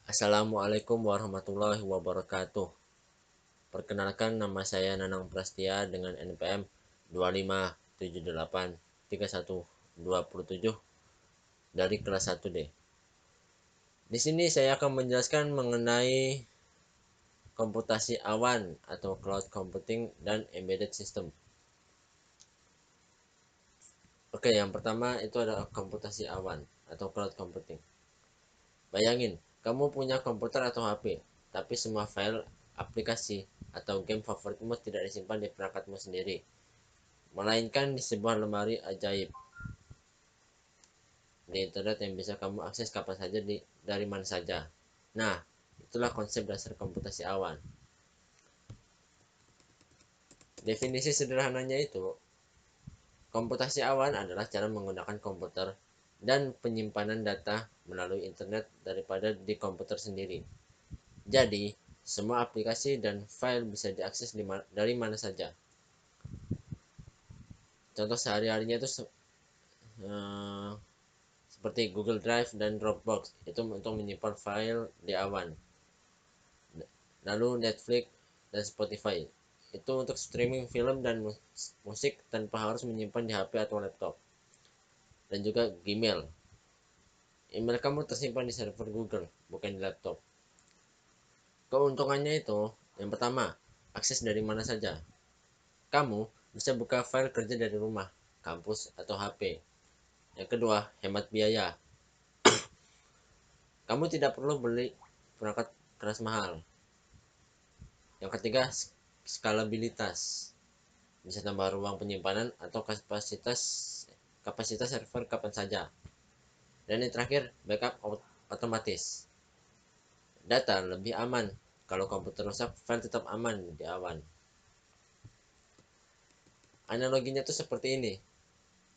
Assalamualaikum warahmatullahi wabarakatuh. Perkenalkan, nama saya Nanang Prastia dengan NPM 25783127 dari kelas 1D. Di sini saya akan menjelaskan mengenai komputasi awan atau cloud computing dan embedded system. Oke, yang pertama itu adalah komputasi awan atau cloud computing. Bayangin, kamu punya komputer atau HP, tapi semua file, aplikasi, atau game favoritmu tidak disimpan di perangkatmu sendiri, melainkan di sebuah lemari ajaib di internet yang bisa kamu akses kapan saja dari mana saja. Nah, itulah konsep dasar komputasi awan. Definisi sederhananya itu, komputasi awan adalah cara menggunakan komputer dan penyimpanan data melalui internet daripada di komputer sendiri. Jadi, semua aplikasi dan file bisa diakses dari mana saja. Contoh sehari-harinya itu eh, seperti Google Drive dan Dropbox, itu untuk menyimpan file di awan. Lalu Netflix dan Spotify, itu untuk streaming film dan musik tanpa harus menyimpan di HP atau laptop. Dan juga Gmail. Email kamu tersimpan di server Google, bukan di laptop. Keuntungannya itu, yang pertama, akses dari mana saja. Kamu bisa buka file kerja dari rumah, kampus, atau HP. Yang kedua, hemat biaya. Kamu tidak perlu beli perangkat keras mahal. Yang ketiga, skalabilitas. Bisa tambah ruang penyimpanan atau kapasitas server kapan saja. Dan yang terakhir, backup otomatis. Data lebih aman. Kalau komputer rusak, file tetap aman di awan. Analoginya tuh seperti ini.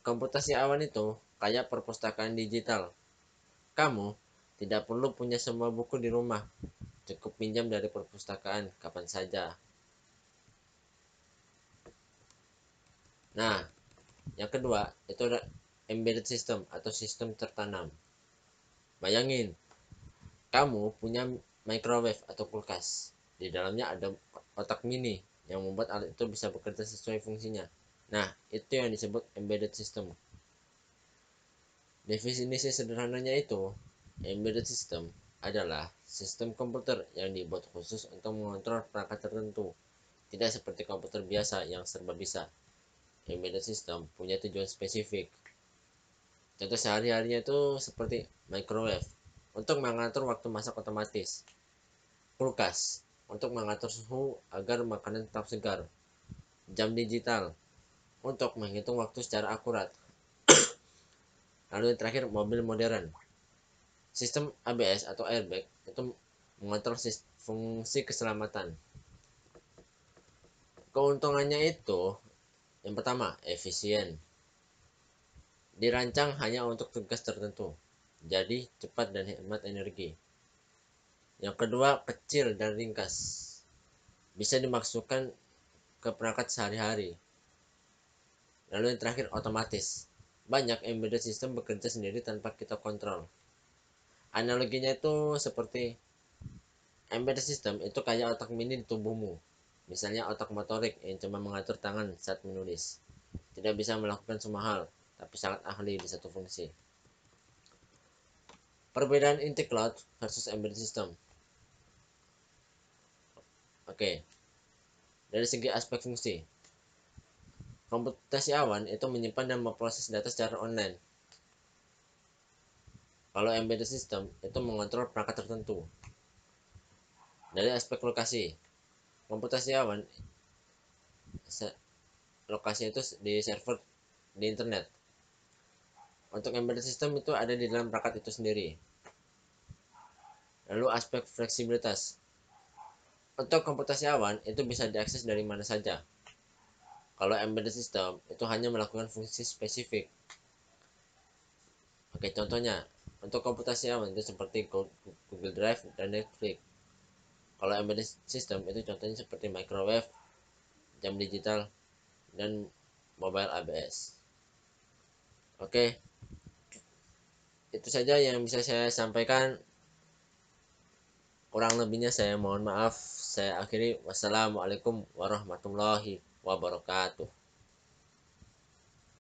Komputasi awan itu kayak perpustakaan digital. Kamu tidak perlu punya semua buku di rumah. Cukup pinjam dari perpustakaan kapan saja. Nah, yang kedua itu ada embedded system atau sistem tertanam. Bayangin, kamu punya microwave atau kulkas. Di dalamnya ada otak mini yang membuat alat itu bisa bekerja sesuai fungsinya. Nah, itu yang disebut embedded system. Definisi sederhananya itu, embedded system adalah sistem komputer yang dibuat khusus untuk mengontrol perangkat tertentu. Tidak seperti komputer biasa yang serba bisa. Embedded system punya tujuan spesifik. Contoh sehari-harinya itu seperti microwave untuk mengatur waktu masak otomatis, kulkas untuk mengatur suhu agar makanan tetap segar, jam digital untuk menghitung waktu secara akurat. Lalu yang terakhir, mobil modern. Sistem ABS atau airbag itu mengontrol fungsi keselamatan. Keuntungannya itu, yang pertama, efisien. Dirancang hanya untuk tugas tertentu, jadi cepat dan hemat energi. Yang kedua, kecil dan ringkas. Bisa dimasukkan ke perangkat sehari-hari. Lalu yang terakhir, otomatis. Banyak embedded system bekerja sendiri tanpa kita kontrol. Analoginya itu seperti embedded system itu kayak otak mini di tubuhmu. Misalnya otak motorik yang cuma mengatur tangan saat menulis. Tidak bisa melakukan semua hal, tapi sangat ahli di satu fungsi. Perbedaan inti cloud versus embedded system. Oke, dari segi aspek fungsi. Komputasi awan itu menyimpan dan memproses data secara online. Kalau embedded system itu mengontrol perangkat tertentu. Dari aspek lokasi, komputasi awan lokasinya itu di server di internet. Untuk embedded system itu ada di dalam perangkat itu sendiri. Lalu aspek fleksibilitas. Untuk komputasi awan itu bisa diakses dari mana saja. Kalau embedded system itu hanya melakukan fungsi spesifik. Oke, contohnya untuk komputasi awan itu seperti Google Drive dan Netflix. Kalau embedded system itu contohnya seperti microwave, jam digital, dan mobile ABS. Oke, itu saja yang bisa saya sampaikan. Kurang lebihnya saya mohon maaf. Saya akhiri. Wassalamualaikum warahmatullahi wabarakatuh.